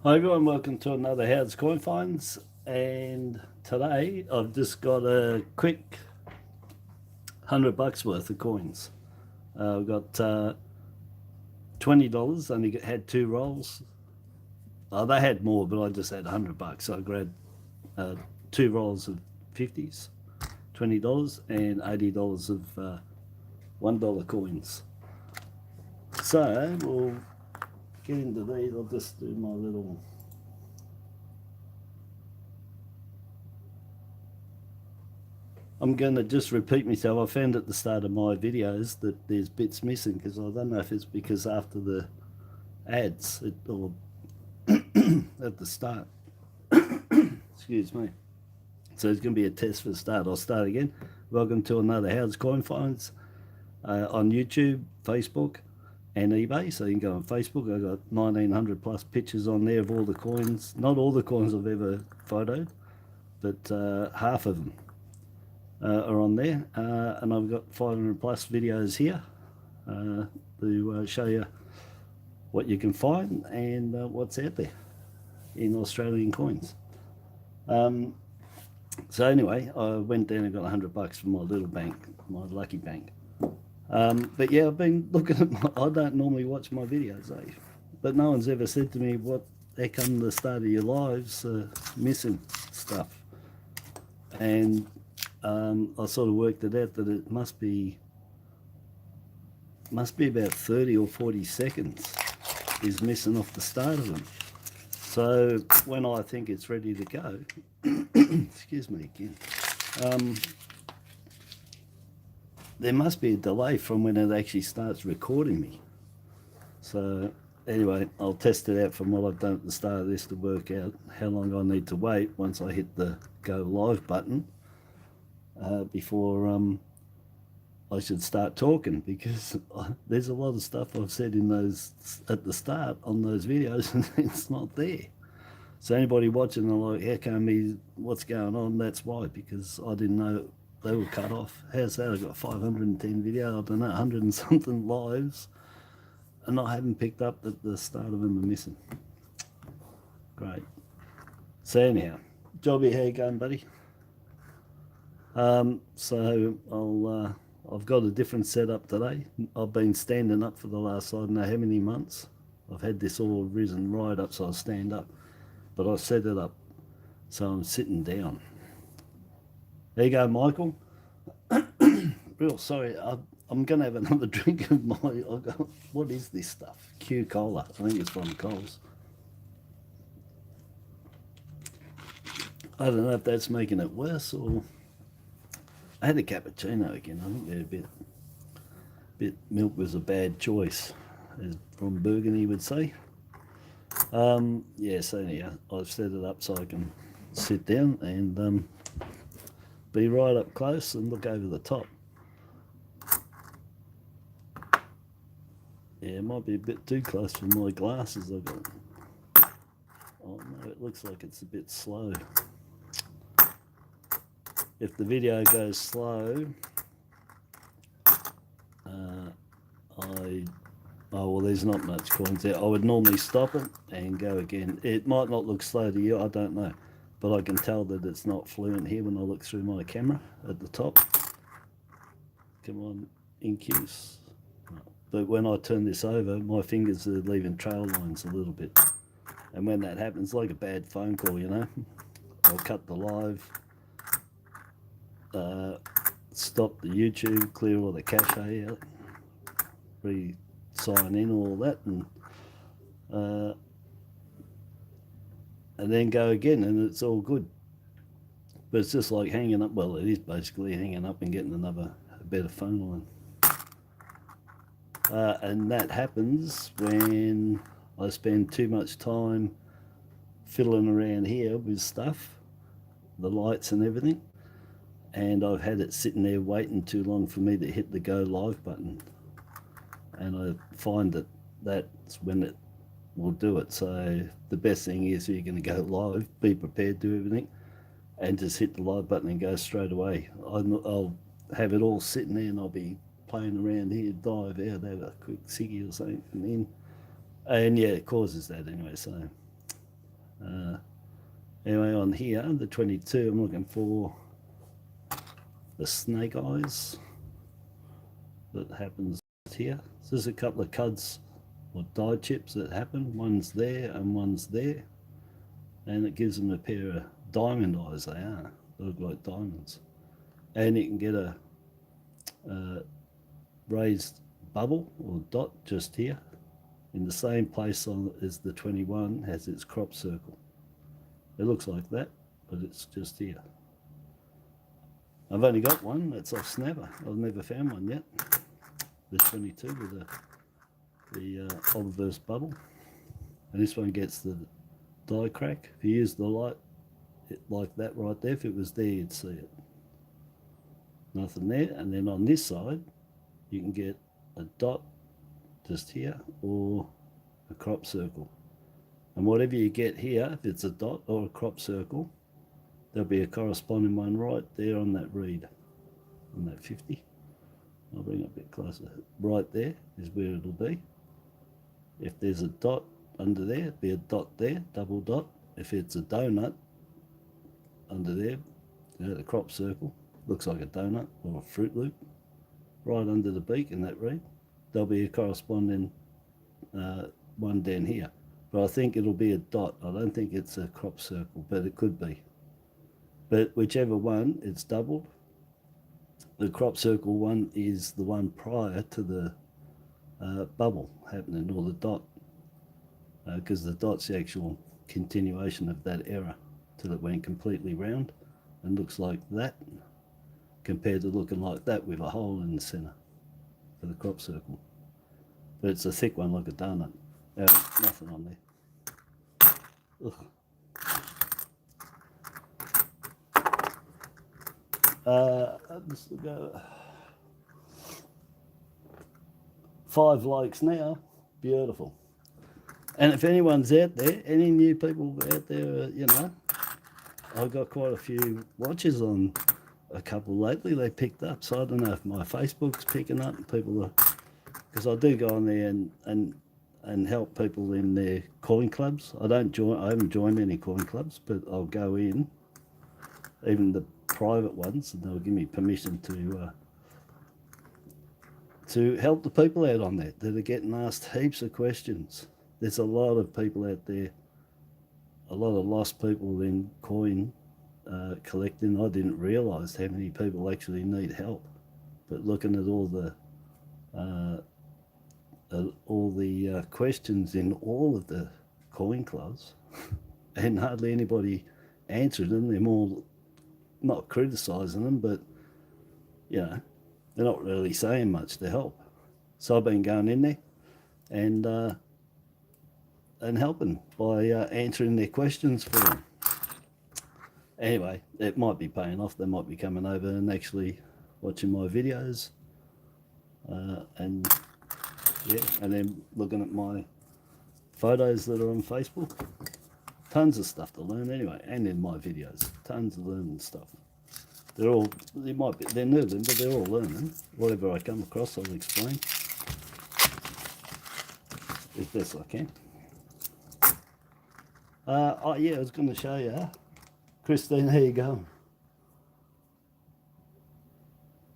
Hi everyone, welcome to another Howard's Coin Finds, and today I've just got a quick $100 worth of coins. I've got $20, only had 2 rolls. They had more, but I just had $100, so I grabbed 2 rolls of 50s, $20, and $80 of $1 coins. So we'll get into these. I'll just do my little I'm going to just repeat myself. I found at the start of my videos that there's bits missing because I don't know if it's because after the ads or at the start. Excuse me. So it's going to be a test for the start. I'll start again. Welcome to another Howard's Coin Finds on YouTube, Facebook, and eBay. So you can go on Facebook. I've got 1,900 plus pictures on there of all the coins. Not all the coins I've ever photoed, but half of them are on there, and I've got 500 plus videos here to show you what you can find and what's out there in Australian coins. So anyway, I went down and got $100 from my little bank, my lucky bank. But yeah, I've been looking at I don't normally watch my videos, but no one's ever said to me, what how come the start of your lives missing stuff? And I sort of worked it out that it must be about 30 or 40 seconds is missing off the start of them. So when I think it's ready to go, excuse me again, there must be a delay from when it actually starts recording me. So anyway, I'll test it out from what I've done at the start of this to work out how long I need to wait once I hit the go live button before I should start talking, because there's a lot of stuff I've said in those at the start on those videos and it's not there. So anybody watching, they're like, how come what's going on? That's why, because I didn't know they were cut off. How's that? I've got 510 videos, I don't know, 100 and something lives, and I haven't picked up that the start of them are missing. Great. So anyhow, Jobby, how you going, buddy? So I've got a different setup today. I've been standing up for the last, I don't know how many months. I've had this all risen right up so I stand up, but I set it up so I'm sitting down. There you go, Michael. Real sorry, I'm going to have another drink of what is this stuff? Q Cola. I think it's from Coles. I don't know if that's making it worse or... I had a cappuccino again. I think they're a bit milk was a bad choice, as Ron Burgundy would say. Yeah, so anyhow, I've set it up so I can sit down and be right up close and look over the top. Yeah, it might be a bit too close for my glasses I've got. Oh no, it looks like it's a bit slow. If the video goes slow, oh well, there's not much coins there. I would normally stop it and go again. It might not look slow to you, I don't know, but I can tell that it's not fluent here when I look through my camera at the top. Come on, incuse. But when I turn this over, my fingers are leaving trail lines a little bit, and when that happens, like a bad phone call, you know, I'll cut the live, stop the YouTube, clear all the cache out, re-sign in, all that, and then go again, and it's all good. But it's just like hanging up. Well, it is basically hanging up and getting a better phone line. And that happens when I spend too much time fiddling around here with stuff, the lights and everything, and I've had it sitting there waiting too long for me to hit the go live button, and I find that that's when it will do it. So the best thing is, if you're going to go live, be prepared to do everything and just hit the live button and go straight away. I'll have it all sitting there and I'll be playing around here, dive out, have a quick ciggy or something, and yeah, it causes that anyway. So Anyway, on here, the 22, I'm looking for the snake eyes that happens here. So there's a couple of cuds or die chips that happen. One's there and one's there. And it gives them a pair of diamond eyes. They are. They look like diamonds. And you can get a raised bubble or dot just here in the same place as the 21 has its crop circle. It looks like that, but it's just here. I've only got one. That's off Snapper. I've never found one yet. The 22 with the obverse bubble. And this one gets the die crack. If you use the light like that right there, if it was there, you'd see it. Nothing there. And then on this side, you can get a dot just here or a crop circle. And whatever you get here, if it's a dot or a crop circle, there'll be a corresponding one right there on that reed, on that 50. I'll bring it a bit closer. Right there is where it'll be. If there's a dot under there, it'll be a dot there, double dot. If it's a donut under there, the crop circle, looks like a donut or a Fruit Loop, right under the beak in that reed, there'll be a corresponding one down here. But I think it'll be a dot. I don't think it's a crop circle, but it could be. But whichever one, it's doubled. The crop circle one is the one prior to the bubble happening, or the dot, because the dot's the actual continuation of that error till it went completely round and looks like that, compared to looking like that with a hole in the center for the crop circle. But it's a thick one like a donut. Nothing on there. Ugh. Let's go. 5 likes now. Beautiful. And if anyone's out there, any new people out there, you know, I've got quite a few watches on a couple lately. They picked up, so I don't know if my Facebook's picking up. People are, because I do go on there and help people in their coin clubs. I haven't joined any coin clubs, but I'll go in, even the private ones, and they'll give me permission to help the people out on that are getting asked heaps of questions. There's a lot of people out there, a lot of lost people in coin collecting. I didn't realise how many people actually need help, but looking at all the questions in all of the coin clubs, and hardly anybody answered them. They're more not criticising them, but you know, they're not really saying much to help. So I've been going in there and helping by answering their questions for them. Anyway, it might be paying off. They might be coming over and actually watching my videos, and yeah, and then looking at my photos that are on Facebook. Tons of stuff to learn anyway, and in my videos, tons of learning stuff. They're noodling, but they're all learning. Whatever I come across, I'll explain as best I can. Oh yeah, I was going to show you, Christine. How you going?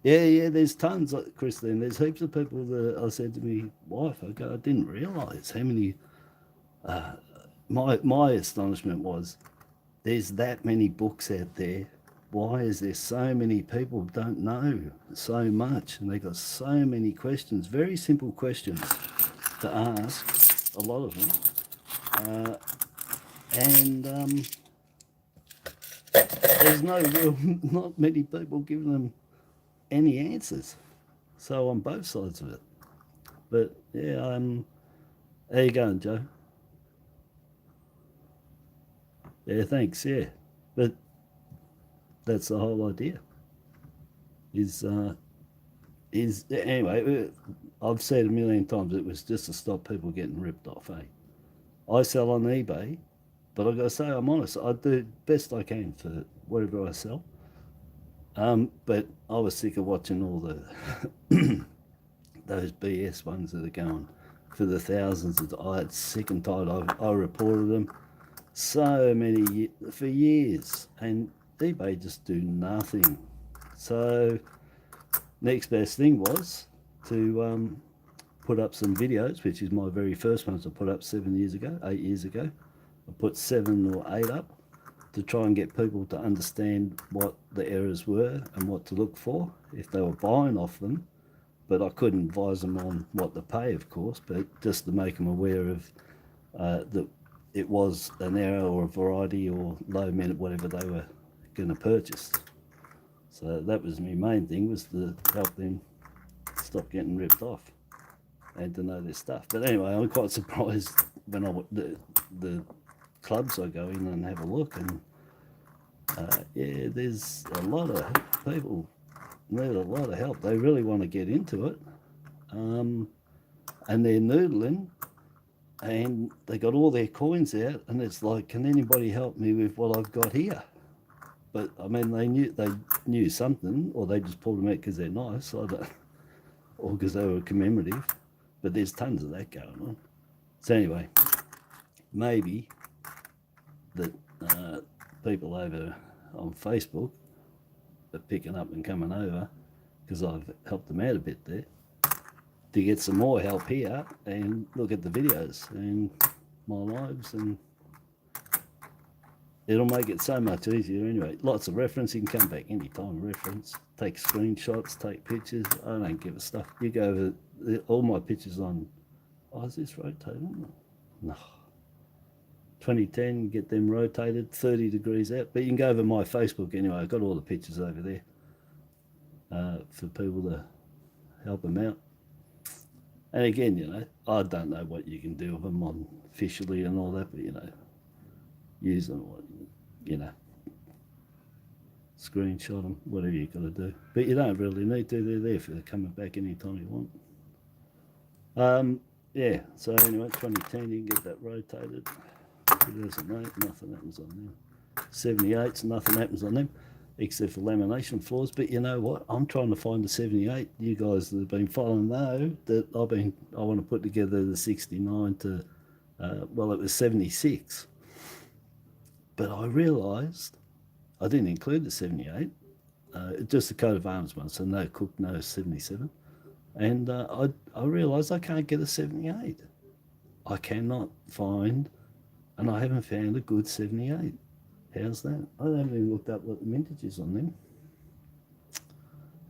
Yeah, there's tons, Christine. There's heaps of people that I said to my wife, I didn't realise how many. My astonishment was, there's that many books out there. Why is there so many people don't know so much? And they got so many questions, very simple questions to ask, a lot of them. There's not many people giving them any answers. So on both sides of it. But yeah, how you going, Joe? Yeah, thanks, yeah. But that's the whole idea. Anyway, I've said a million times, it was just to stop people getting ripped off, eh? I sell on eBay, but I've got to say, I'm honest, I do the best I can for whatever I sell. But I was sick of watching all the those BS ones that are going for the thousands. I was sick and tired. I reported them. so many for years, and eBay just do nothing. So next best thing was to put up some videos, which is my very first ones I put up 8 years ago. I put 7 or 8 up to try and get people to understand what the errors were and what to look for if they were buying off them. But I couldn't advise them on what to pay, of course, but just to make them aware of that it was an error or a variety or low minute, whatever they were going to purchase. So that was my main thing, was to help them stop getting ripped off and to know their stuff. But anyway, I'm quite surprised when the clubs I go in and have a look, and yeah, there's a lot of people need a lot of help. They really want to get into it, and they're noodling, and they got all their coins out, and it's like, can anybody help me with what I've got here? But I mean, they knew something, or they just pulled them out because they're nice, or because they were commemorative. But there's tons of that going on. So anyway, maybe that people over on Facebook are picking up and coming over, because I've helped them out a bit there, to get some more help here and look at the videos and my lives, and it'll make it so much easier anyway. Lots of reference. You can come back anytime, reference, take screenshots, take pictures. I don't give a stuff. You go over all my pictures on, is this rotating? No. 2010, get them rotated 30 degrees out. But you can go over my Facebook anyway. I've got all the pictures over there for people to help them out. And again, I don't know what you can do with them on officially and all that, but use them, screenshot them, whatever you got to do. But you don't really need to. They're there for coming back anytime you want. Yeah, so anyway, 2010, you can get that rotated. 2008, nothing happens on them. 78s, nothing happens on them, except for lamination flaws. But you know what? I'm trying to find the 78. You guys that have been following know that I want to put together the 69 to, well, it was 76. But I realised I didn't include the 78, just the coat of arms one, so no Cook, no 77. And I realised I can't get a 78. I cannot find, and I haven't found a good 78. How's that? I haven't even looked up what the mintage is on them.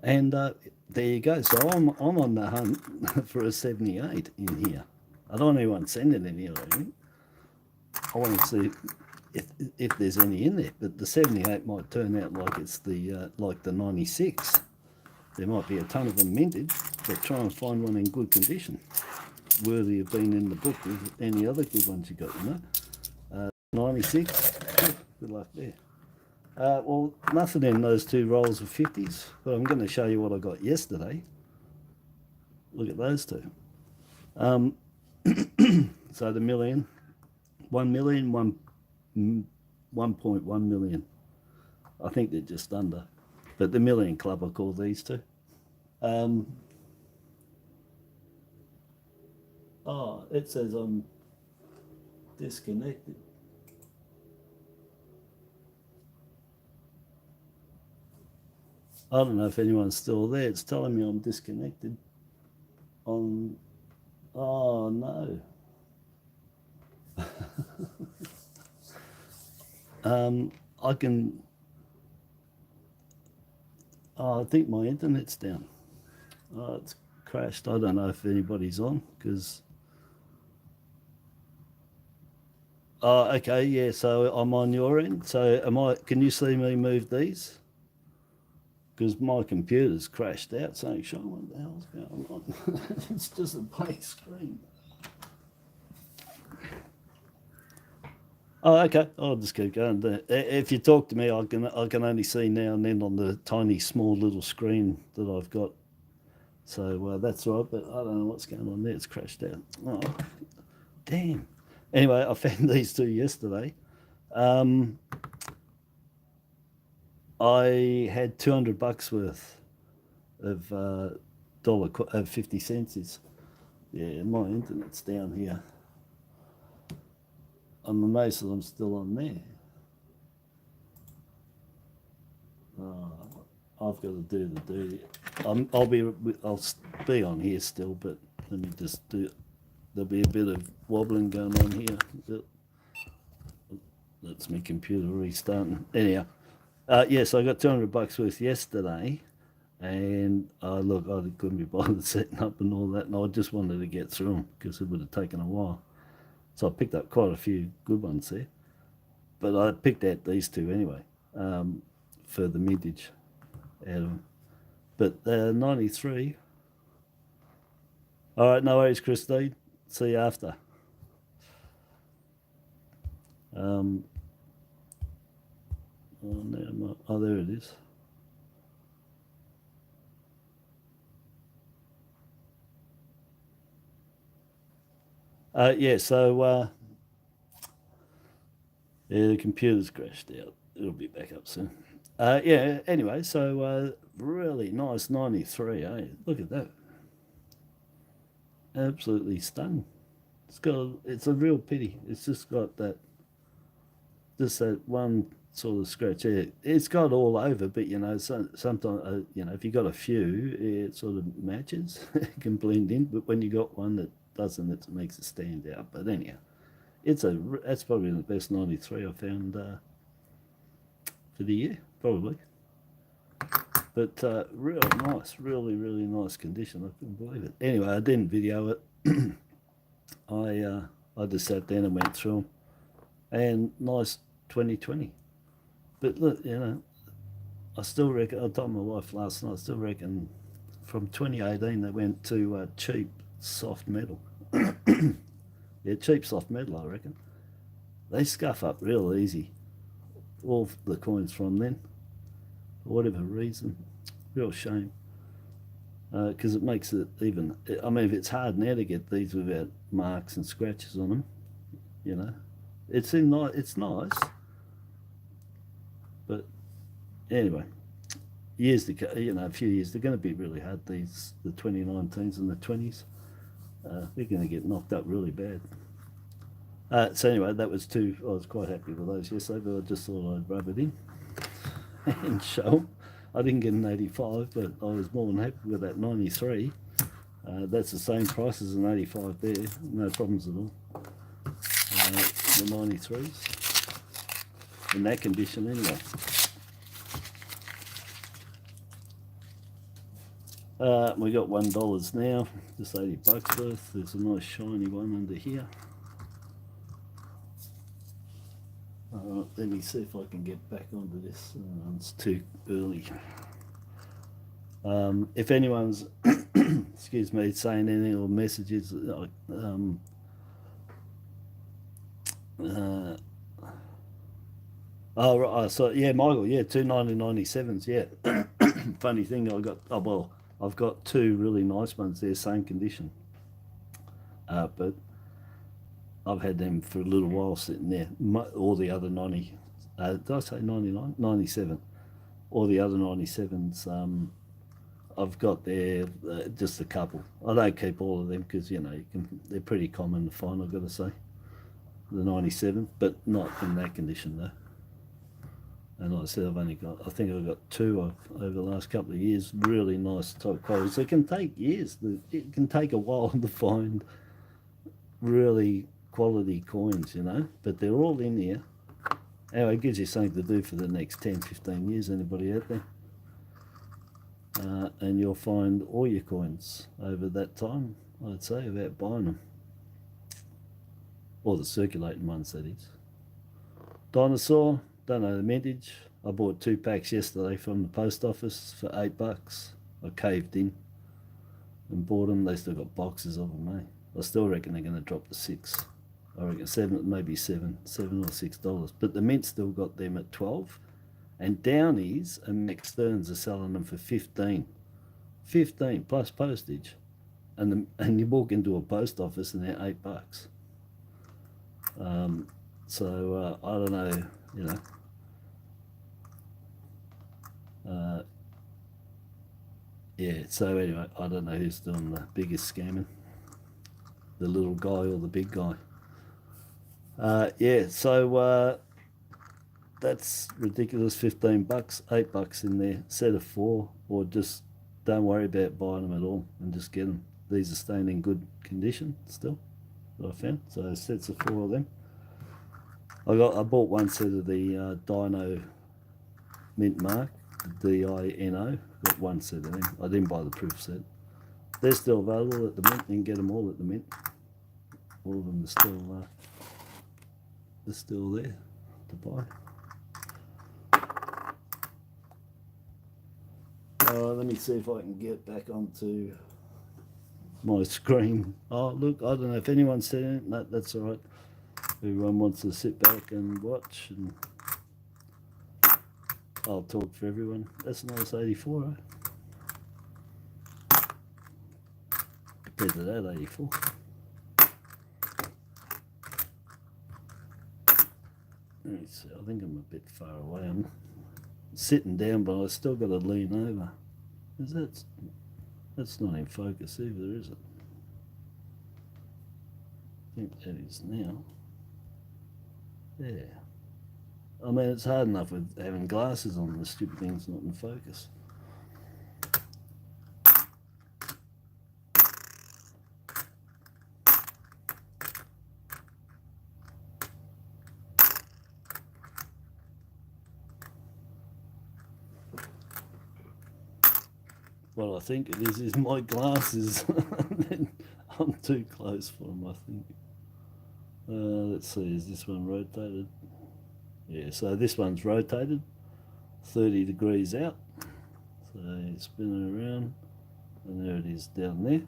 And there you go. So I'm on the hunt for a 78 in here. I don't want anyone sending any or anything. I want to see if there's any in there. But the 78 might turn out like it's the like the 96. There might be a ton of them minted, but try and find one in good condition, worthy of being in the book with any other good ones you got, 96, good luck there. Well, nothing in those 2 rolls of 50s, but I'm going to show you what I got yesterday. Look at those 2. So the million, 1 million, 1.1 million. I think they're just under. But the Million Club, I call these 2. It says I'm disconnected. I don't know if anyone's still there. It's telling me I'm disconnected. Oh no. I can. I think my internet's down. It's crashed. I don't know if anybody's on, because. Okay, yeah. So I'm on your end. So can you see me move these? Because my computer's crashed out, saying, "Sean, what the hell's going on?" It's just a blank screen. Oh, okay. I'll just keep going. If you talk to me, I can only see now and then on the tiny, small little screen that I've got. So that's all right, but I don't know what's going on there. It's crashed out. Oh, damn. Anyway, I found these 2 yesterday. I had $200 worth of 50 cents. Yeah, my internet's down here. I'm amazed that I'm still on there. I've got to do the duty. I'll be on here still, but let me just do. There'll be a bit of wobbling going on here. That's my computer restarting. Anyhow, yes, I got $200 worth yesterday, and look, I couldn't be bothered setting up and all that, and I just wanted to get through them because it would have taken a while. So I picked up quite a few good ones there, but I picked out these two anyway for the mintage out of them. But 93. All right, no worries, Christine. See you after. Oh, there it is. Yeah, so yeah, the computer's crashed out. It'll be back up soon. Yeah, anyway, so really nice 93, eh? Look at that. Absolutely stunning. It's a real pity. It's just got that one sort of scratch there. It's got all over, but you know, sometimes you know, if you got a few, it sort of matches. It can blend in, but when you got one that doesn't, it makes it stand out. But anyhow, that's probably the best 93 I found for the year, probably. But real nice, really nice condition. I couldn't believe it. Anyway, I didn't video it. I just sat down and went through them, and nice 2020. But look, you know, I still reckon. I told my wife last night. I still reckon from 2018 they went to cheap soft metal. Yeah, cheap soft metal. I reckon they scuff up real easy. All the coins from then, for whatever reason, real shame. Because it makes it even. I mean, if it's hard now to get these without marks and scratches on them, you know, it's nice. But anyway, years to go, you know, a few years. They're going to be really hard. The 2019s and the 20s. They're going to get knocked up really bad. So anyway, that was two. I was quite happy with those yesterday, but I just thought I'd rub it in and show them. I didn't get an 85, but I was more than happy with that 93. That's the same price as an 85 there. No problems at all. The 93s. In that condition anyway. We got $1 now, just $80 worth. There's a nice shiny one under here. Let me see if I can get back onto this. It's too early. If anyone's, excuse me, saying anything or messages, oh, right, so yeah, Michael, yeah, 2 1997s, yeah. Funny thing, I've got two really nice ones there, same condition. But I've had them for a little while sitting there. All the other 90, did I say 99? 97. All the other 97s, I've got there just a couple. I don't keep all of them because, you know, they're pretty common to find, I've got to say. The 97, but not in that condition though. And like I said, I think I've got two over the last couple of years, really nice type qualities. It can take years. It can take a while to find really quality coins, you know, but they're all in here. Anyway, it gives you something to do for the next 10, 15 years, anybody out there. And you'll find all your coins over that time, I'd say, without buying them. Or the circulating ones, that is. Dinosaur, don't know the mintage. I bought 2 packs yesterday from the post office for $8. I caved in and bought them. They still got boxes of them, eh? I still reckon they're going to drop to $6. I reckon $7 or $6. But the mint still got them at 12. And Downies and Max Stearns are selling them for 15. 15 plus postage. And you walk into a post office and they're $8. So I don't know, you know. Yeah, so anyway, I don't know who's doing the biggest scamming, the little guy or the big guy. Yeah, so that's ridiculous. $15, $8 in there, set of 4, or just don't worry about buying them at all and just get them. These are staying in good condition still, that I found. So sets of 4 of them. I bought one set of the Dino Mint Mark, DINO. Got one set of them. I didn't buy the proof set. They're still available at the mint. You can get them all at the mint. All of them are still there to buy. Let me see if I can get back onto my screen. Oh, look, I don't know if anyone's seen it. No, that's all right. Everyone wants to sit back and watch, and I'll talk for everyone. That's a nice 84, eh? Compared to that 84. Let me see, I think I'm a bit far away. I'm sitting down, but I still got to lean over. That's not in focus either, is it? I think that is now. Yeah. I mean, it's hard enough with having glasses on, the stupid thing's not in focus. What I think it is my glasses. I'm too close for them, I think. Let's see, is this one rotated? Yeah, so this one's rotated 30 degrees out. So spinning around, and there it is down there.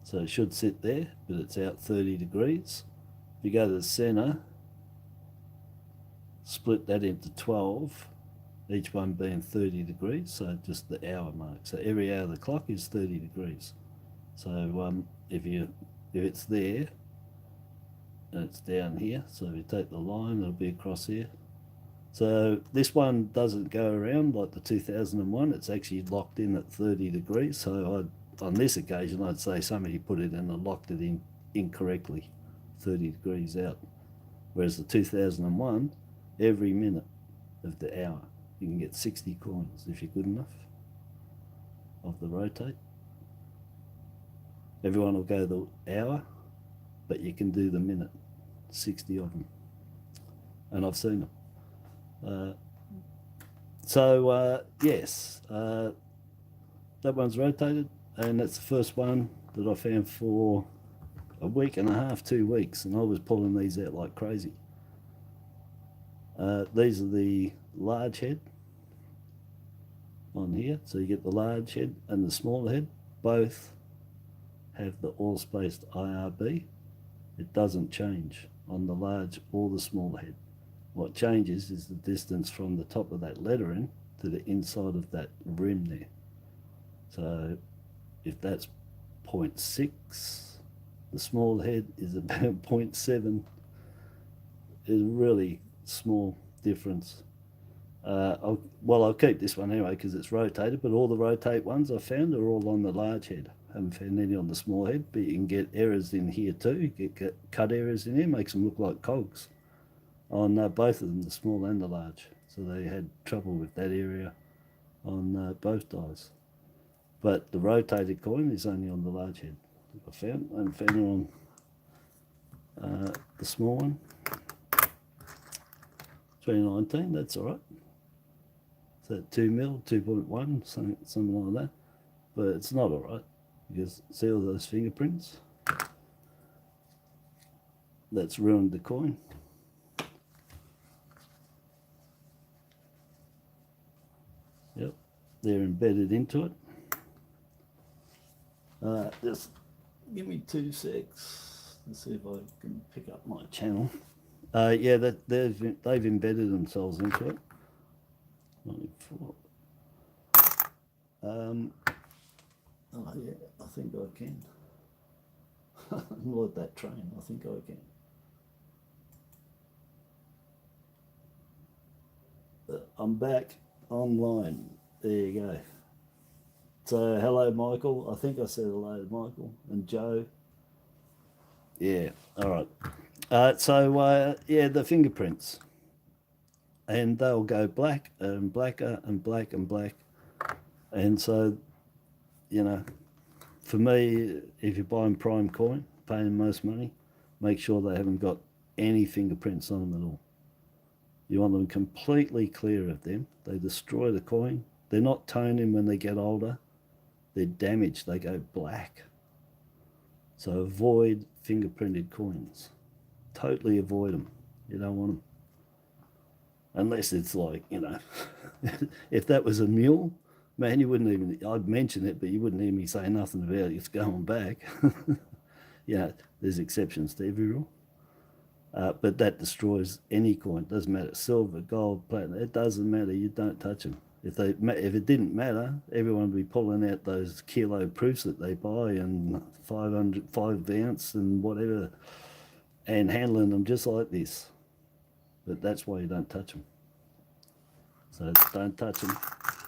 So it should sit there, but it's out 30 degrees. If you go to the center, split that into 12, each one being 30 degrees, so just the hour mark. So every hour of the clock is 30 degrees. So if it's there, and it's down here, so if you take the line, it'll be across here. So this one doesn't go around like the 2001, it's actually locked in at 30 degrees. So on this occasion, I'd say somebody put it in and locked it in incorrectly, 30 degrees out. Whereas the 2001, every minute of the hour, you can get 60 coins if you're good enough of the rotate. Everyone will go the hour, but you can do the minute, 60 of them. And I've seen them. Yes, that one's rotated, and that's the first one that I found for a week and a half, 2 weeks, and I was pulling these out like crazy. These are the large head on here, so you get the large head and the small head. Both have the all-spaced IRB. It doesn't change on the large or the small head. What changes is the distance from the top of that lettering to the inside of that rim there. So if that's 0.6, the small head is about 0.7. It's a really small difference. I'll keep this one anyway because it's rotated, but all the rotate ones I found are all on the large head. Haven't found any on the small head, but you can get errors in here too. You get cut errors in here, makes them look like cogs on both of them, the small and the large. So they had trouble with that area on both dies. But the rotated coin is only on the large head. I haven't found it on the small one. 2019, that's all right. So 2 mil, 2.1, something like that. But it's not all right because see all those fingerprints? That's ruined the coin. Yep, they're embedded into it. Just give me 2 secs. Let's see if I can pick up my channel. Yeah, they've embedded themselves into it. 94. Oh yeah, I think I can. Like that train, I think I can. I'm back online. There you go. So hello Michael. I think I said hello to Michael and Joe. Yeah, all right. Yeah, the fingerprints, and they'll go black and blacker and black and black, and so, you know, for me, if you're buying prime coin, paying most money, make sure they haven't got any fingerprints on them at all. You want them completely clear of them. They destroy the coin. They're not toning when they get older. They're damaged. They go black. So avoid fingerprinted coins. Totally avoid them. You don't want them. Unless it's like, you know, if that was a mule, man, you wouldn't even, I'd mention it, but you wouldn't hear me say nothing about it. It's going back. Yeah, there's exceptions to every rule. But that destroys any coin. It doesn't matter, silver, gold, platinum. It doesn't matter. You don't touch them. If it didn't matter, everyone would be pulling out those kilo proofs that they buy and 5 ounce and whatever, and handling them just like this. But that's why you don't touch them. So don't touch them.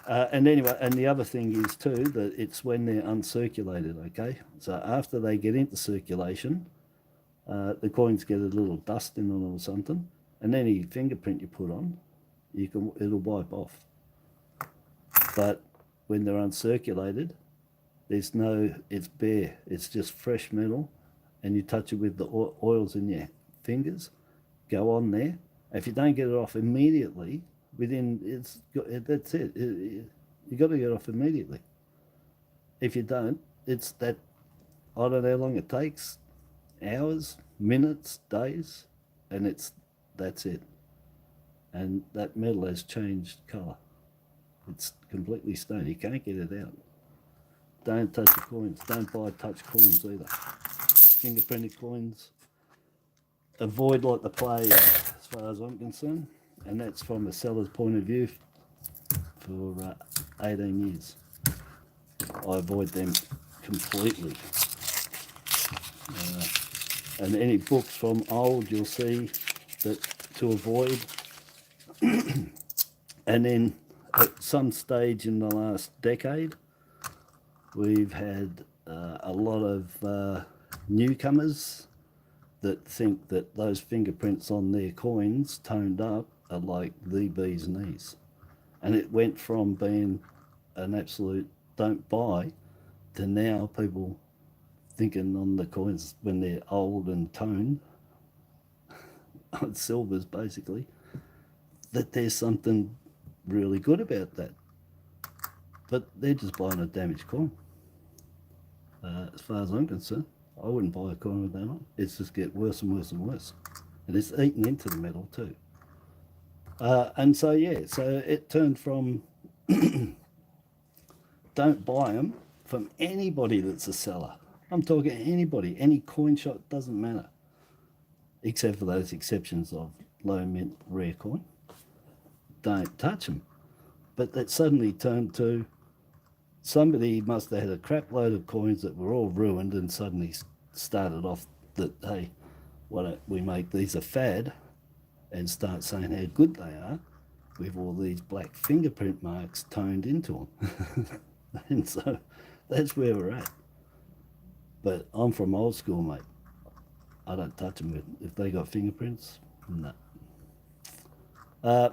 And anyway, and the other thing is too that it's when they're uncirculated. Okay, so after they get into circulation, the coins get a little dust in them or something, and any fingerprint you put on, it'll wipe off. But when they're uncirculated, it's bare. It's just fresh metal, and you touch it with the oils in your fingers, go on there. If you don't get it off immediately, that's it. You got to get it off immediately. If you don't, it's that, I don't know how long it takes, hours, minutes, days, and that's it. And that metal has changed colour. It's completely stone. You can't get it out. Don't touch the coins. Don't buy touch coins either. Fingerprinted coins, avoid like the plague as far as I'm concerned. And that's from a seller's point of view for 18 years. I avoid them completely. And any books from old, you'll see that to avoid. And then at some stage in the last decade, we've had a lot of newcomers that think that those fingerprints on their coins toned up are like the bee's knees. And it went from being an absolute don't buy to now people thinking on the coins when they're old and toned, on silvers basically, that there's something really good about that. But they're just buying a damaged coin. As far as I'm concerned, I wouldn't buy a coin with that on. It's just get worse and worse and worse. And it's eaten into the metal too. And so, yeah, so it turned from don't buy them from anybody that's a seller. I'm talking anybody, any coin shop, doesn't matter. Except for those exceptions of low mint rare coin. Don't touch them. But that suddenly turned to somebody must have had a crap load of coins that were all ruined and suddenly started off that, hey, why don't we make these a fad and start saying how good they are with all these black fingerprint marks toned into them. And so that's where we're at. But I'm from old school, mate. I don't touch them if they got fingerprints. No.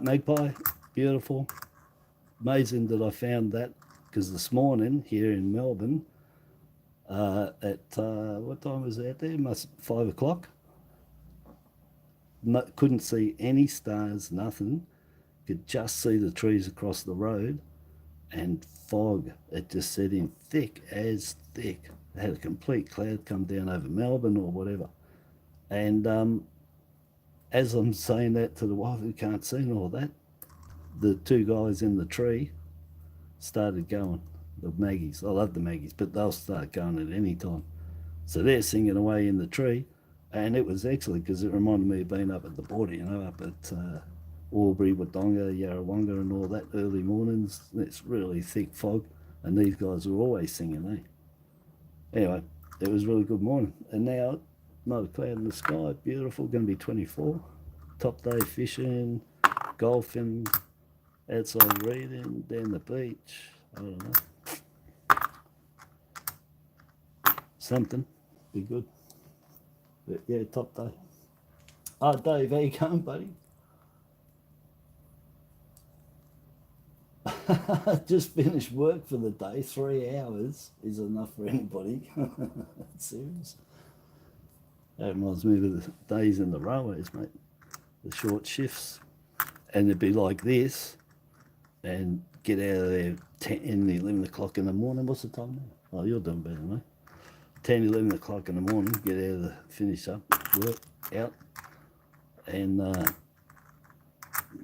Magpie, beautiful. Amazing that I found that, because this morning here in Melbourne, at what time was it out there? Must 5 o'clock. No, couldn't see any stars, nothing. Could just see the trees across the road, and fog. It just set in thick as thick. It had a complete cloud come down over Melbourne or whatever. And as I'm saying that to the wife who can't see and all that, the two guys in the tree started going. The Maggies, I love the Maggies, but they'll start going at any time. So they're singing away in the tree, and it was excellent because it reminded me of being up at the border, you know, up at Albury, Wodonga, Yarrawonga and all that early mornings. It's really thick fog, and these guys were always singing, eh? Anyway, it was a really good morning. And now, not a cloud in the sky, beautiful, going to be 24. Top day fishing, golfing, outside reading, down the beach, I don't know. Something, be good. But yeah, top day. Oh, Dave, how you going, buddy? Just finished work for the day. 3 hours is enough for anybody. Serious. That reminds me of the days in the railways, mate. The short shifts. And it'd be like this and get out of there 10, 11 o'clock in the morning. What's the time now? Oh, you're doing better than me. 10, 11 o'clock in the morning, get out of the, finish up, work, out. And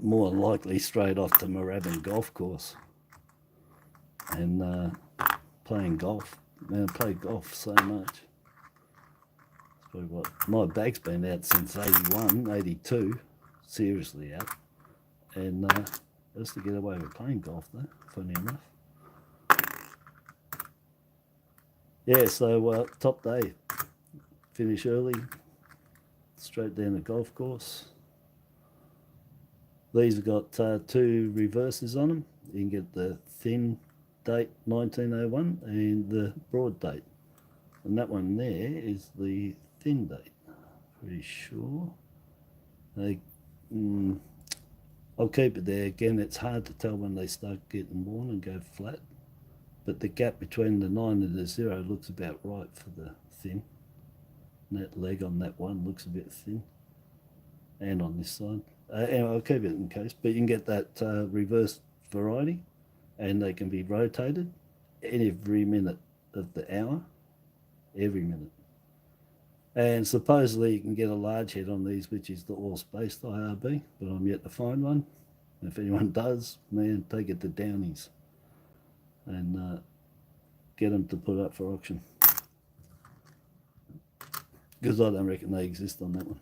more than likely straight off to Moorabbin golf course and playing golf. Man, I play golf so much. What, my bag's been out since 81, 82, seriously out. And just to get away with playing golf though, funny enough. Yeah, so top day, finish early, straight down the golf course. These have got 2 reverses on them. You can get the thin date 1901 and the broad date. And that one there is the thin date, pretty sure. I'll keep it there. Again, it's hard to tell when they start getting worn and go flat. But the gap between the 9 and the 0 looks about right for the thin. And that leg on that one looks a bit thin. And on this side. Anyway, I'll keep it in case. But you can get that reverse variety. And they can be rotated every minute of the hour. Every minute. And supposedly you can get a large head on these, which is the all-spaced IRB. But I'm yet to find one. If anyone does, man, take it to Downey's. And get them to put up for auction. Because I don't reckon they exist on that one.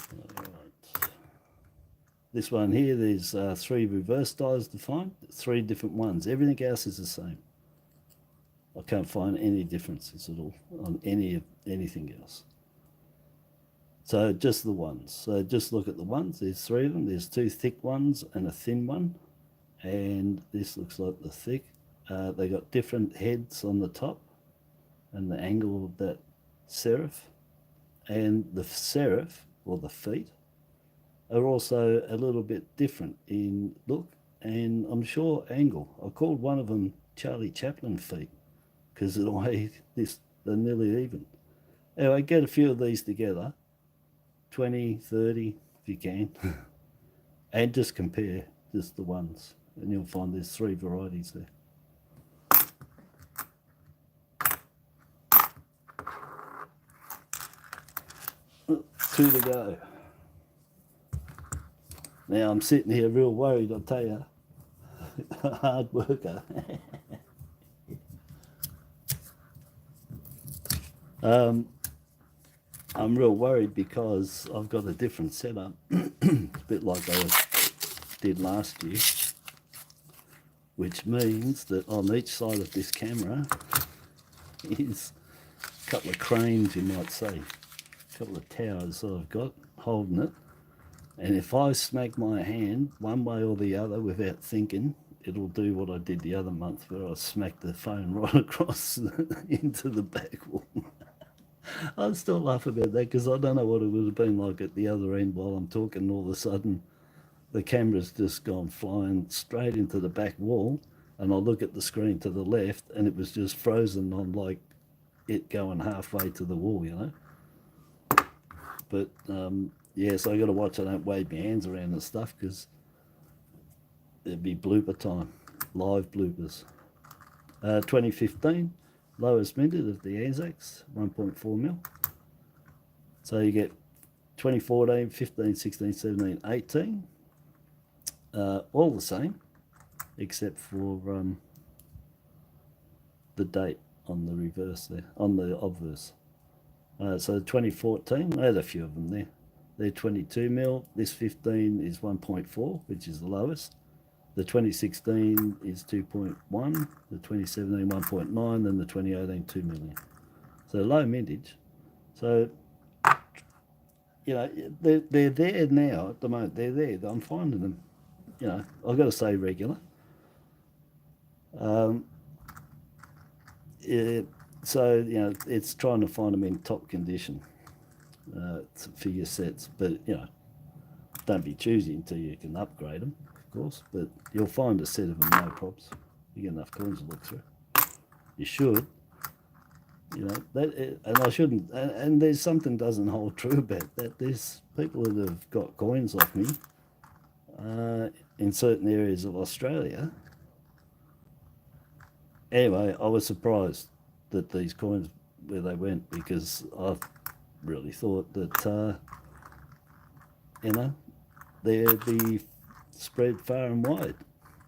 Right. This one here, there's 3 reverse dies to find, 3 different ones. Everything else is the same. I can't find any differences at all on anything else. So just the ones. So just look at the ones. There's 3 of them. There's 2 thick ones and a thin one. And this looks like the thick. They got different heads on the top and the angle of that serif. And the serif, or the feet, are also a little bit different in look and I'm sure angle. I called one of them Charlie Chaplin feet because of the way they're nearly even. Anyway, get a few of these together. 20, 30 if you can, and just compare just the ones, and you'll find there's 3 varieties there. Two to go. Now I'm sitting here real worried, I'll tell you. Hard worker. I'm real worried because I've got a different setup, a bit like I did last year, which means that on each side of this camera is a couple of cranes, you might say, a couple of towers that I've got holding it, and if I smack my hand one way or the other without thinking, it'll do what I did the other month where I smacked the phone right across into the back wall. I still laugh about that because I don't know what it would have been like at the other end while I'm talking. All of a sudden, the camera's just gone flying straight into the back wall, and I look at the screen to the left, and it was just frozen on like it going halfway to the wall, you know. But yeah, so I got to watch I don't wave my hands around and stuff because it'd be blooper time, live bloopers. 2015. Lowest minted of the Anzacs, 1.4 mil. So you get 2014, 15, 16, 17, 18. All the same, except for the date on the reverse there, on the obverse. So 2014, I had a few of them there. They're 22 mil. This 15 is 1.4, which is the lowest. The 2016 is 2.1, the 2017 1.9, and the 2018 2 million. So low mintage. So, you know, they're there now at the moment. They're there. I'm finding them, you know, I've got to say regular. so, you know, it's trying to find them in top condition for your sets. But, you know, don't be choosy until you can upgrade them, of course. But you'll find a set of them, no props. You get enough coins to look through. You should. You know, and I shouldn't. And there's something doesn't hold true about that. There's people that have got coins off me in certain areas of Australia. Anyway, I was surprised that these coins, where they went, because I really thought that, you know, they'd be spread far and wide.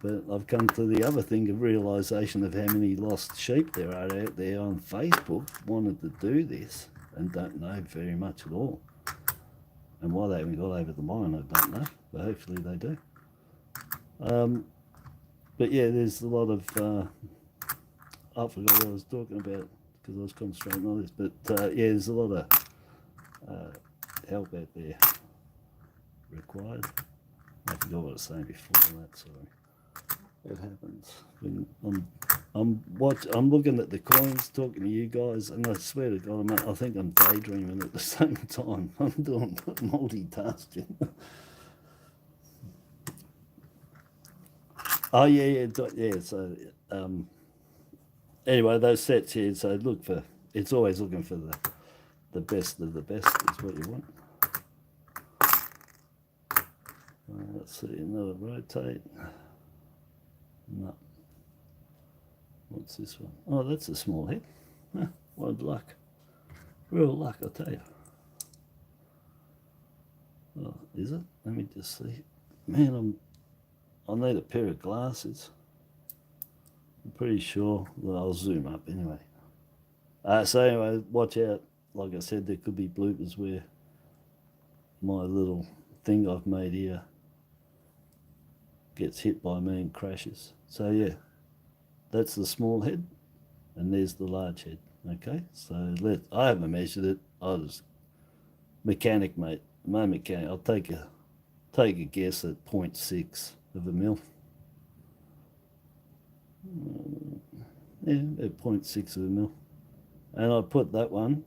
But I've come to the other thing of realisation of how many lost sheep there are out there on Facebook wanted to do this and don't know very much at all. And why they haven't got over the line, I don't know, but hopefully they do. But yeah, there's a lot of, I forgot what I was talking about because I was concentrating on this, but yeah, there's a lot of help out there required. I forgot what I was saying before that, sorry. It happens when I'm looking at the coins, talking to you guys, and I swear to God, I think I'm daydreaming at the same time. I'm doing multitasking. Oh yeah. So anyway, those sets here. So look for. It's always looking for the best of the best is what you want. Let's see, another rotate. No. What's this one? Oh, that's a small head. Huh, what luck. Real luck, I'll tell you. Oh, is it? Let me just see. Man, I need a pair of glasses. I'm pretty sure that I'll zoom up anyway. So anyway, watch out. Like I said, there could be bloopers where my little thing I've made here gets hit by me and crashes. So yeah, that's the small head and there's the large head. Okay, so I haven't measured it. I was mechanic, mate. My mechanic. I'll take a guess at 0.6 of a mil. Yeah, at 0.6 of a mil. And I put that one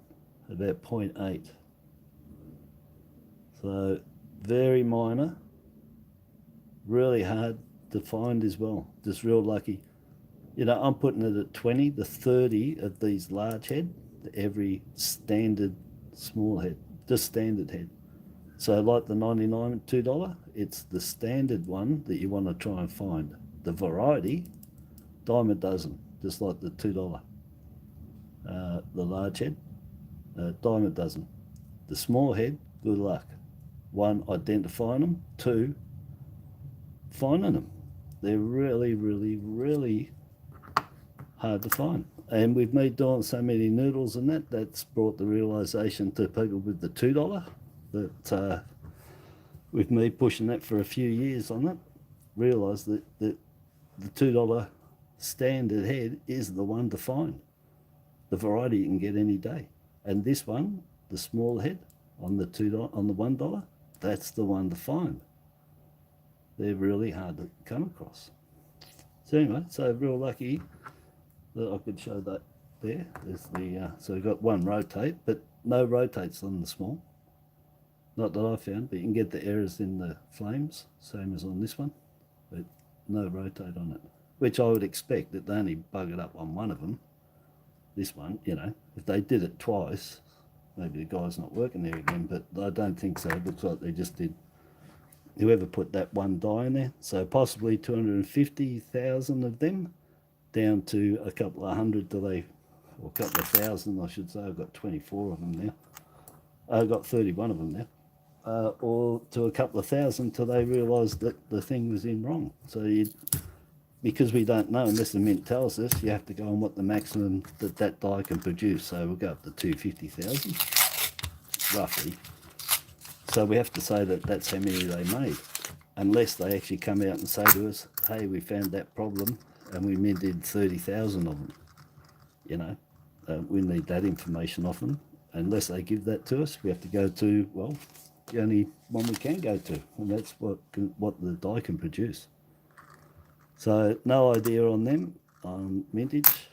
about 0.8. So very minor, really hard to find as well. Just real lucky. You know, I'm putting it at 20 to 30 of these large head, every standard small head, just standard head. So like the 99 $2, it's the standard one that you want to try and find. The variety, dime a dozen, just like the $2. The large head, dime a dozen. The small head, good luck. One, identifying them. Two, finding them. They're really, really, really hard to find. And with me doing so many noodles and that's brought the realisation to people with the $2 that with me pushing that for a few years on it, realised that the $2 standard head is the one to find. The variety you can get any day. And this one, the small head on the $1, that's the one to find. They're really hard to come across. So anyway, so real lucky that I could show that there. There's the so we've got one rotate, but no rotates on the small. Not that I found, but you can get the errors in the flames, same as on this one, but no rotate on it. Which I would expect that they only bug it up on one of them. This one, you know, if they did it twice, maybe the guy's not working there again, but I don't think so. It looks like they just did, whoever put that one die in there, so possibly 250,000 of them, down to a couple of hundred till they, or a couple of thousand I should say. I've got 24 of them now. I've got 31 of them now. Or to a couple of thousand till they realised that the thing was in wrong. So because we don't know, unless the mint tells us, you have to go on what the maximum that die can produce. So we'll go up to 250,000, roughly. So we have to say that that's how many they made, unless they actually come out and say to us, hey, we found that problem and we minted 30,000 of them. You know, we need that information off them. Unless they give that to us, we have to go to, well, the only one we can go to, and that's what the die can produce. So no idea on them, on mintage.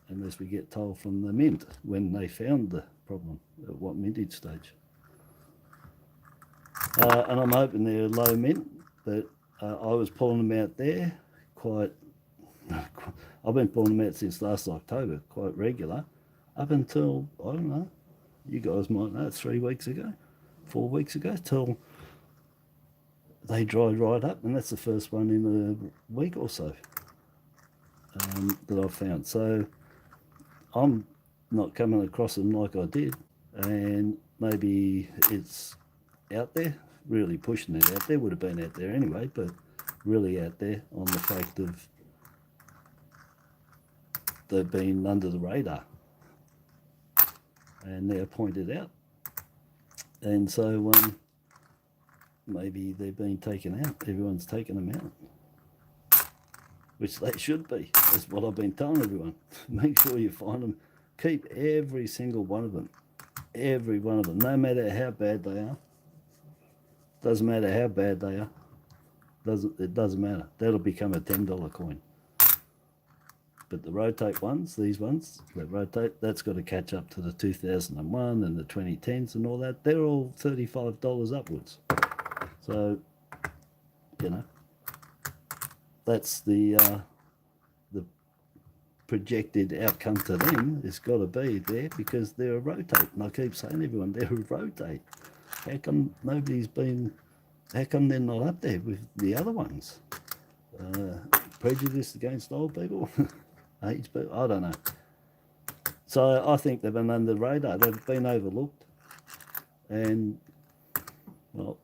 unless we get told from the mint when they found the problem, at what mintage stage. And I'm hoping they're low mint, but I was pulling them out there quite, I've been pulling them out since last October, quite regular, up until, I don't know, you guys might know, 3 weeks ago, 4 weeks ago, till they dried right up, and that's the first one in a week or so that I've found. So I'm not coming across them like I did, and maybe it's out there, really pushing it out there, would have been out there anyway, but really out there on the fact of they've been under the radar and they're pointed out, and so maybe they've been taken out, everyone's taken them out, which they should be. That's what I've been telling everyone. Make sure you find them, keep every single one of them, no matter how bad they are. Doesn't matter how bad they are, it doesn't matter, that'll become a $10 coin. But the rotate ones, these ones that rotate, that's got to catch up to the 2001 and the 2010s and all that. They're all $35 upwards. So, you know, that's the projected outcome to them has got to be there, because they're a rotate. And I keep saying to everyone, they're a rotate. How come how come they're not up there with the other ones? Prejudice against old people? Age people? I don't know. So I think they've been under the radar. They've been overlooked. And, well,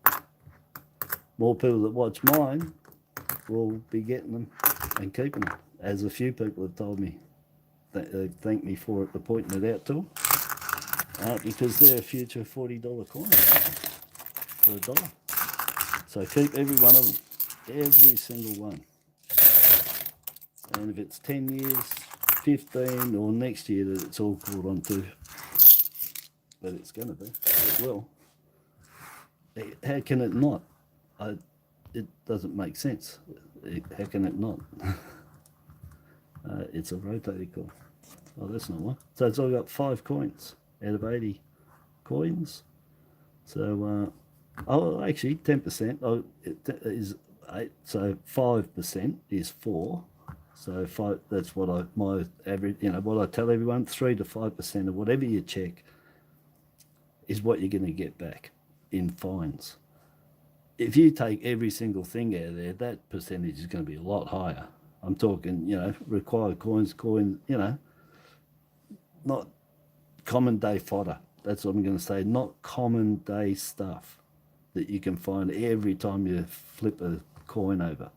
more people that watch mine will be getting them and keeping them, as a few people have told me. Thank me for pointing it out to them. Because they're a future $40 coin for $1. So keep every one of them, every single one. And if it's 10 years, 15, or next year that it's all caught on to, but it's going to be, it will. How can it not? It doesn't make sense. How can it not? It's a rotating coin. Oh, that's not one. So it's all got 5 coins out of 80 coins. So, oh, actually, 10%. Oh, it is 8. So 5% is 4. So 5. That's what my average. You know what I tell everyone: 3 to 5% of whatever you check is what you're going to get back in fines. If you take every single thing out of there, that percentage is going to be a lot higher. I'm talking, you know, required coins, you know, not common day fodder. That's what I'm going to say. Not common day stuff that you can find every time you flip a coin over.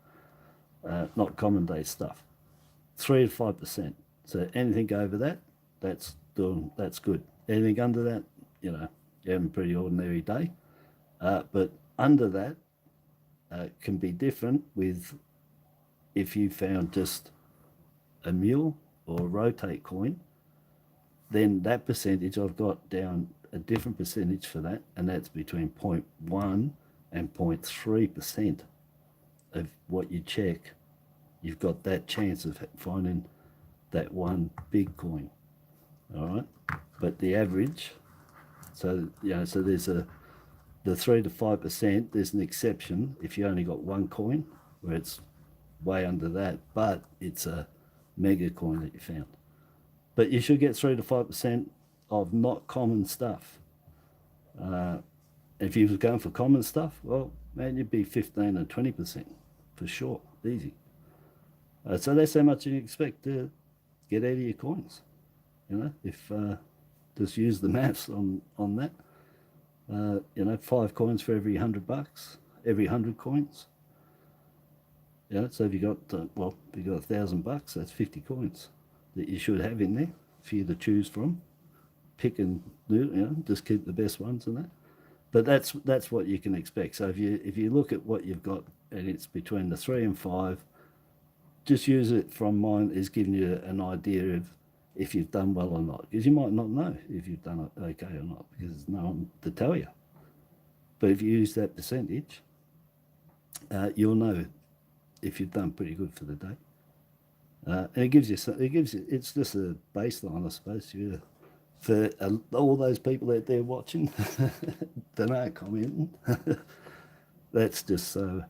Not common day stuff. 3 to 5%. So anything over that, that's good. Anything under that, you know, you're having a pretty ordinary day. But under that can be different with if you found just a mule or a rotate coin, then that percentage I've got down a different percentage for that, and that's between 0.1 and 0.3% of what you check. You've got that chance of finding that one big coin. All right, but the average, so you know, so there's the 3 to 5%. There's an exception if you only got one coin, where it's way under that, but it's a mega coin that you found. But you should get 3 to 5% of not common stuff. If you was going for common stuff, well, man, you'd be 15 and 20% for sure, easy. So that's how much you expect to get out of your coins. You know, if just use the maths on that. You know, 5 coins for every $100, every 100 coins. Yeah, so if you got if you got $1,000, that's 50 coins that you should have in there for you to choose from. Pick and do, you know, just keep the best ones and that. But that's what you can expect. So if you look at what you've got and it's between the 3 and 5, just use it from mine is giving you an idea of if you've done well or not, because you might not know if you've done it okay or not, because there's no one to tell you. But if you use that percentage, you'll know if you've done pretty good for the day. And it gives you, it's just a baseline, I suppose, yeah. For all those people out there watching, that aren't commenting, that's just so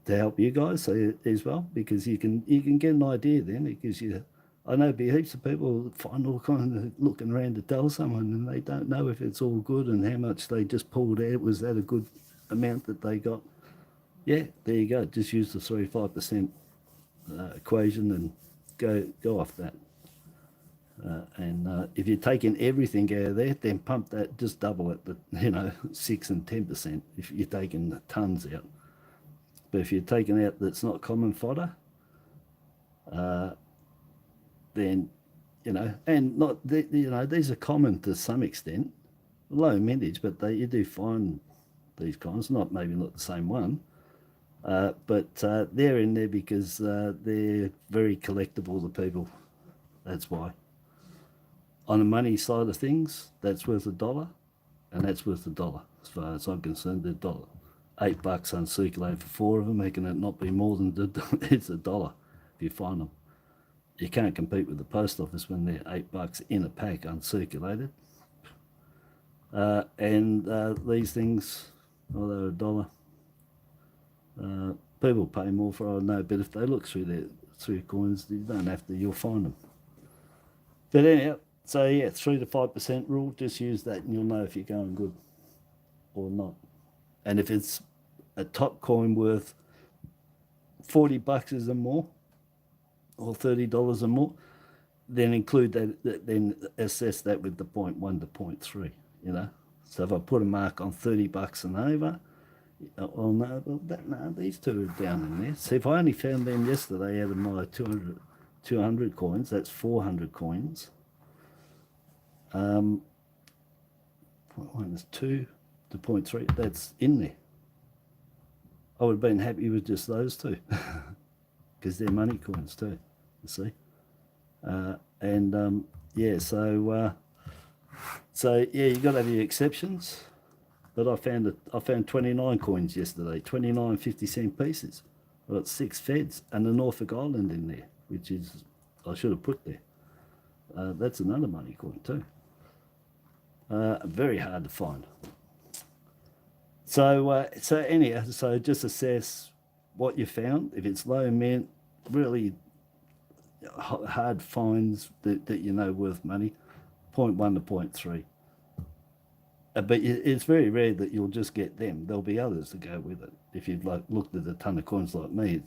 to help you guys as well, because you can get an idea then. It gives you, I know heaps of people find all kind of looking around to tell someone and they don't know if it's all good and how much they just pulled out. Was that a good amount that they got? Yeah, there you go. Just use the 3-5% equation and go off that. And if you're taking everything out of there, then pump that, just double it, 6 and 10% if you're taking the tons out. But if you're taking out that's not common fodder, then, and not, these are common to some extent, low mintage, but you do find these kinds, maybe not the same one, but they're in there because they're very collectible to people. That's why. On the money side of things, that's worth $1, and that's worth $1 as far as I'm concerned. $1, $8 on Circulating for 4 of them, making it not be more than it's $1 if you find them. You can't compete with the post office when they're $8 in a pack uncirculated. And these things, they're $1. People pay more for, I know, but if they look through coins, you don't have to, you'll find them. But anyhow, so yeah, 3 to 5% rule, just use that and you'll know if you're going good or not. And if it's a top coin worth $40 or more, or $30 or more, then include that, then assess that with the 0.1 to 0.3, So if I put a mark on $30 and over, these two are down in there. So if I only found them yesterday out of my 200 coins, that's 400 coins. 0.1 is 2 to 0.3, that's in there. I would have been happy with just those two because they're money coins too, you see. Yeah, so yeah, you got to have your exceptions. But I found 29 coins yesterday, 29 50-cent pieces. I got 6 Feds and the Norfolk Island in there, which is, I should have put there. That's another money coin too. Very hard to find. So anyhow, so just assess what you found. If it's low mint, really hard finds that worth money, 0.1 to 0.3. But it's very rare that you'll just get them. There'll be others to go with it. If you've looked at a ton of coins like me,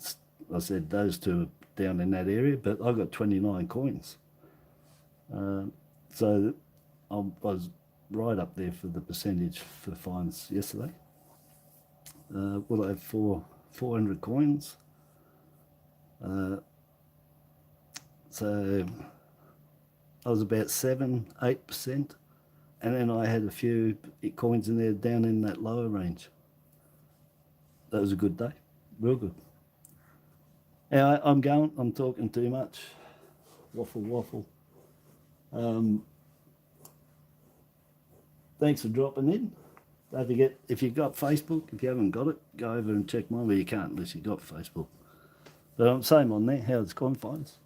I said those two are down in that area, but I got 29 coins. So I was right up there for the percentage for finds yesterday. Well, I have 400 coins. So I was about 7-8%. And then I had a few coins in there down in that lower range. That was a good day, real good. Now I'm talking too much. Waffle. Thanks for dropping in. Don't forget, if you've got Facebook, if you haven't got it, go over and check mine, but you can't unless you've got Facebook. But I'm same on there, how it's coin finds.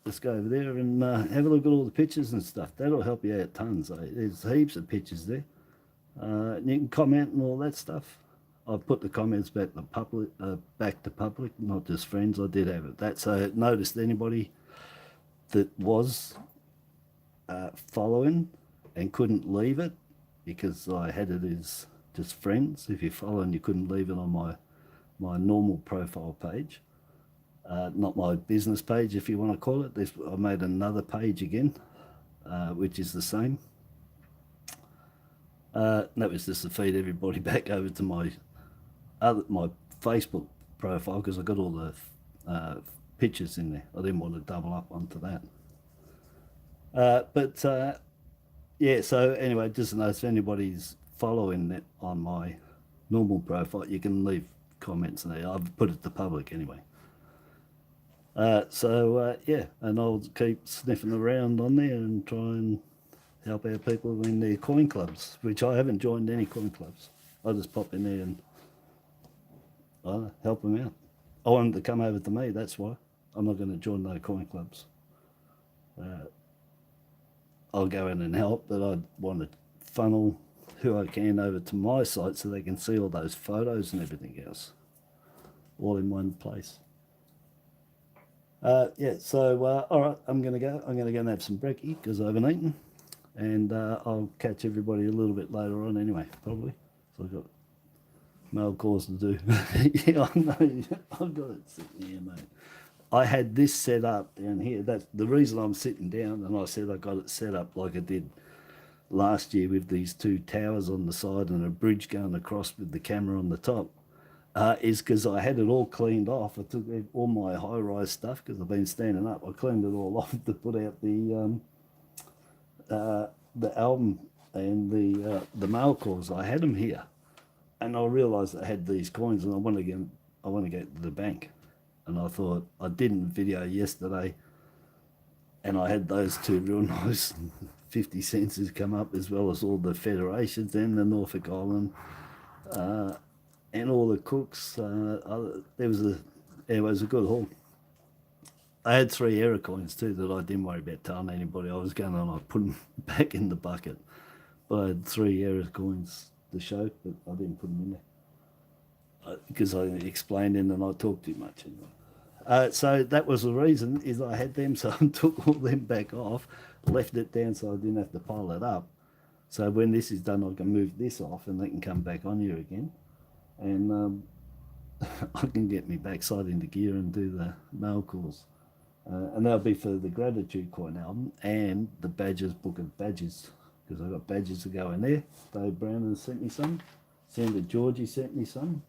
Just go over there and have a look at all the pictures and stuff. That'll help you out tons. There's heaps of pictures there. You can comment and all that stuff. I've put the comments back to public, not just friends. I did have it. That's noticed anybody that was following and couldn't leave it because I had it as just friends. If you follow and you couldn't leave it on my normal profile page. Not my business page, if you want to call it. I made another page again, which is the same. That was just to feed everybody back over to my Facebook profile because I got all the pictures in there. I didn't want to double up onto that. Yeah, so anyway, just to know if anybody's following that on my normal profile, you can leave comments in there. I've put it to public anyway. Yeah, and I'll keep sniffing around on there and try and help out people in their coin clubs, which I haven't joined any coin clubs. I just pop in there and help them out. I want them to come over to me, that's why. I'm not going to join no coin clubs. I'll go in and help, but I want to funnel who I can over to my site so they can see all those photos and everything else, all in one place. Yeah, so all right, I'm going to go and have some brekkie because I haven't eaten, and I'll catch everybody a little bit later on anyway, probably. So I've got mail calls to do. Yeah, I know, I've got it sitting here, mate. I had this set up down here. That's the reason I'm sitting down, and I said I got it set up like I did last year with these two towers on the side and a bridge going across with the camera on the top. Is because I had it all cleaned off. I took all my high-rise stuff because I've been standing up. I cleaned it all off to put out the album and the mail calls. I had them here, and I realised I had these coins, and I want to get to the bank. And I thought I didn't video yesterday, and I had those two real nice 50 cents come up, as well as all the federations and the Norfolk Island. And all the cooks, it was a good haul. I had 3 error coins too that I didn't worry about telling anybody I was going on. I put them back in the bucket, but I had 3 error coins to show, but I didn't put them in there because I explained in and I talked too much. So that was the reason, is I had them, so I took all them back off, left it down so I didn't have to pile it up. So when this is done, I can move this off and they can come back on here again. And I can get me backside into gear and do the mail calls. And that'll be for the Gratitude Coin album and the Badges Book of Badges, because I've got badges to go in there. Dave Brown has sent me some. Sandra Georgie sent me some.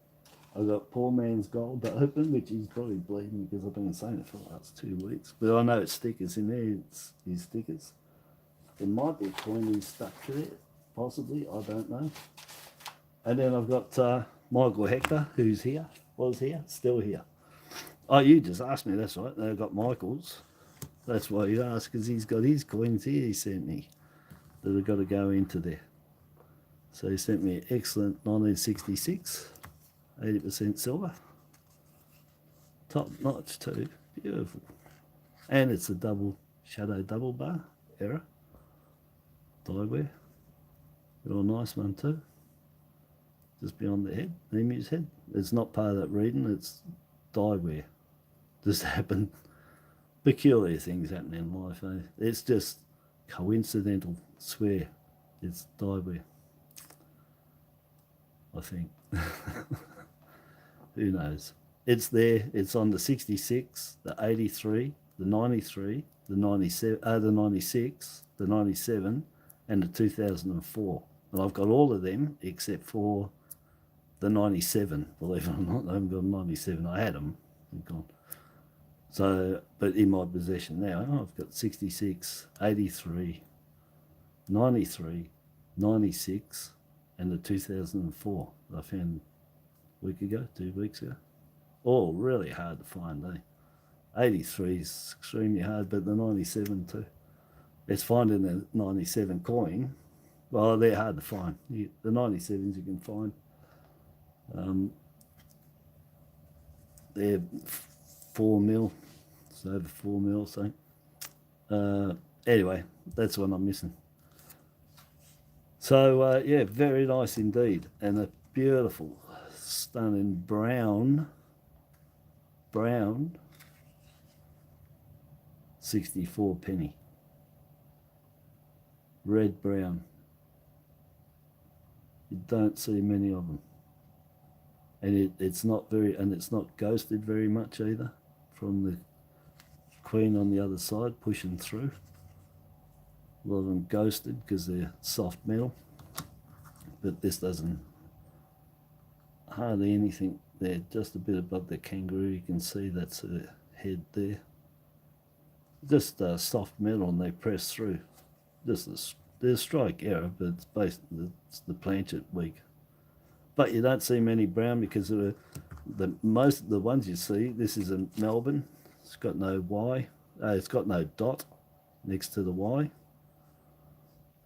I've got Poor Man's Gold to open, which he's probably bleeding because I've been saying it for the last 2 weeks. But I know it's stickers in there. It's his stickers. There might be a coin he's stuck to it, possibly. I don't know. And then I've got Michael Hector, who's here, was here, still here. Oh, you just asked me, that's right. I've got Michael's. That's why you asked, because he's got his coins here he sent me that have got to go into there. So he sent me an excellent 1966, 80% silver. Top notch too, beautiful. And it's a shadow double bar error. Dieware. Real nice one too. Just beyond the head, emu's head. It's not part of that reading, it's dieware. Just happen. Peculiar things happen in life, eh? It's just coincidental, swear. It's dieware. I think. Who knows? It's there, it's on the 66, the 83, the 93, the 97, the 96, the 97, and the 2004. And I've got all of them except for the 97, believe it or not. I haven't got a 97. I had them. Gone. So, but in my possession now, I've got 66, 83, 93, 96, and the 2004 that I found a week ago, 2 weeks ago. All really hard to find, eh? 83 is extremely hard, but the 97 too. It's finding the 97 coin. Well, they're hard to find. The 97s you can find. They're 4 mil, it's over 4 mil, so anyway, that's what I'm missing. So yeah, very nice indeed, and a beautiful, stunning brown 64 penny, red brown. You don't see many of them. And it's not ghosted very much either, from the queen on the other side pushing through. A lot of them ghosted because they're soft metal, but this doesn't, hardly anything there, just a bit above the kangaroo. You can see that's the head there. Just soft metal, and they press through. There's a strike error, but it's basically the planchet weak. But you don't see many brown because of most of the ones you see. This is a Melbourne. It's got no Y. It's got no dot next to the Y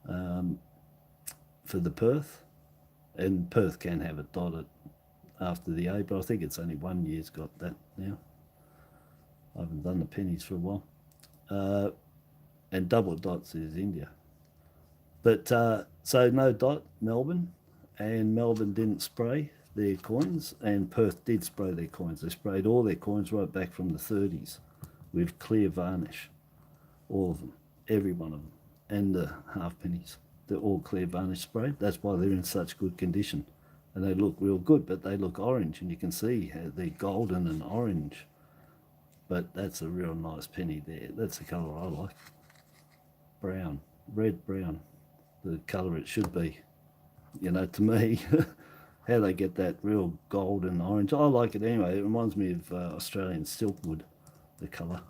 for the Perth. And Perth can have a dot after the A, but I think it's only 1 year's got that now. I haven't done the pennies for a while. And double dots is India. But so no dot, Melbourne, and Melbourne didn't spray their coins, and Perth did spray their coins. They sprayed all their coins right back from the 30s with clear varnish, all of them, every one of them, and the half pennies. They're all clear varnish spray. That's why they're in such good condition, and they look real good. But they look orange, and you can see how they're golden and orange. But that's a real nice penny there. That's the colour I like. Brown, red brown, the colour it should be. You know, to me, how they get that real golden orange. I like it anyway. It reminds me of Australian silkwood, the colour.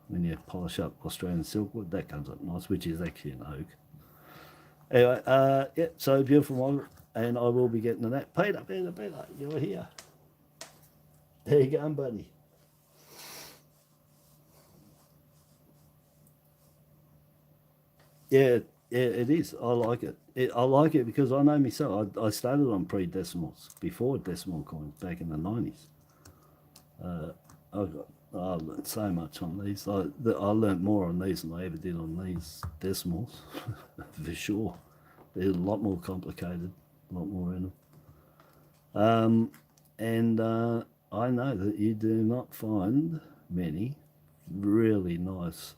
When you polish up Australian silkwood, that comes up nice, which is actually an oak. Anyway, yeah, so beautiful model, and I will be getting to that. Peter, you're here. There you go, buddy. Yeah, it is. I like it. I like it because I know myself. I started on pre-decimals, before decimal coins, back in the 90s. I learned so much on these. I learned more on these than I ever did on these decimals, for sure. They're a lot more complicated, a lot more in them. And I know that you do not find many really nice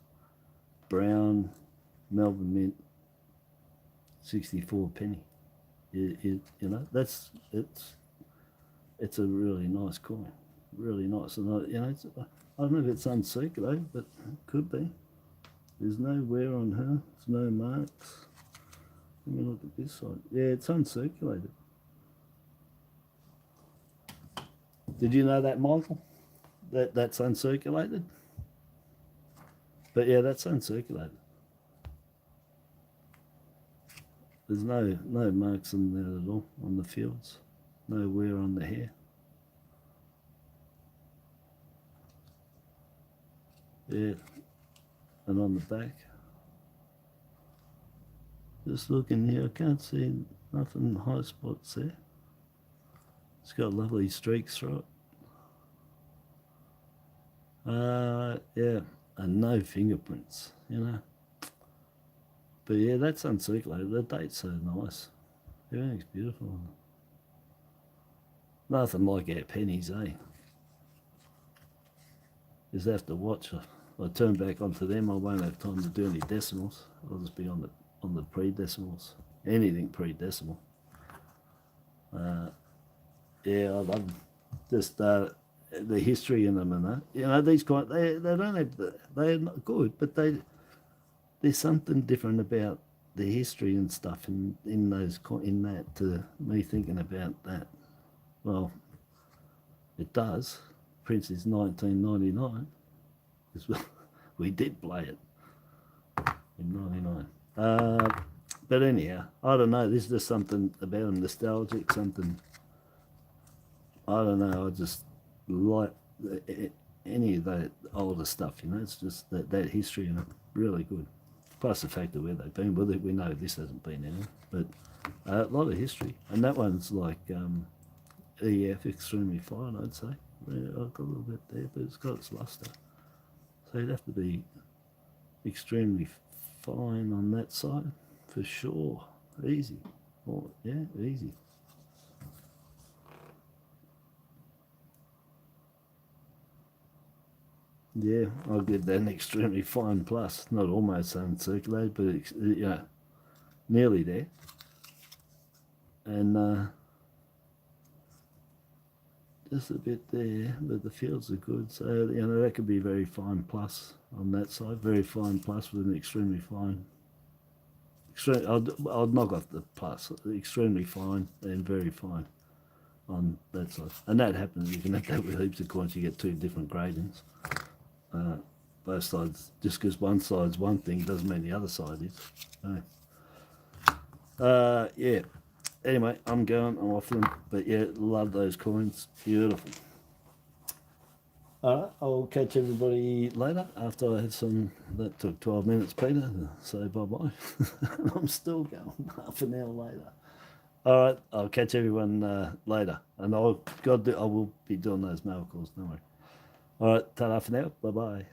brown Melbourne Mint 64 penny. You know, it's a really nice coin, really nice. And you know, I don't know if it's uncirculated, but it could be. There's no wear on her. There's no marks. Let me look at this side. Yeah, it's uncirculated. Did you know that, Michael? That's uncirculated. But yeah, that's uncirculated. There's no marks in there at all on the fields. No wear on the hair. Yeah, and on the back. Just looking here, I can't see nothing high spots there. It's got lovely streaks through it. Yeah, and no fingerprints, you know. But yeah, that's uncirculated. The date's so nice. Everything's beautiful. Nothing like our pennies, eh? Just have to watch. I turn back onto them. I won't have time to do any decimals. I'll just be on the pre-decimals. Anything pre-decimal. Yeah, I love just the history in them and that. You know, these coins, they don't have they're not good, but there's something different about the history and stuff in that to me thinking about that. Well, it does. Prince is 1999 because we did play it in 99. But anyhow, I don't know. There's just something about them nostalgic, something. I don't know. I just like any of that older stuff. You know, it's just that history in it, really good. Plus the fact that where they've been with it, we know this hasn't been in it, but a lot of history. And that one's like EF, extremely fine, I'd say. Yeah, I've got a little bit there, but it's got its luster. So you'd have to be extremely fine on that side, for sure. Easy. Oh, yeah, easy. Yeah, I'll give that an extremely fine plus. Not almost uncirculated, but you know, nearly there. And just a bit there, but the fields are good. So, you know, that could be very fine plus on that side. Very fine plus with an extremely fine. I'll knock off the plus. Extremely fine and very fine on that side. And that happens. You can have that with heaps of coins. You get two different gradings. Both sides, just because one side's one thing doesn't mean the other side is. Yeah. Anyway, I'm off them. But yeah, love those coins. Beautiful. All right, I'll catch everybody later after I had some. That took 12 minutes, Peter, to say bye-bye. I'm still going half an hour later. All right, I'll catch everyone later. And I will be doing those mail calls, don't worry. All right, ta-ra for now. Bye-bye.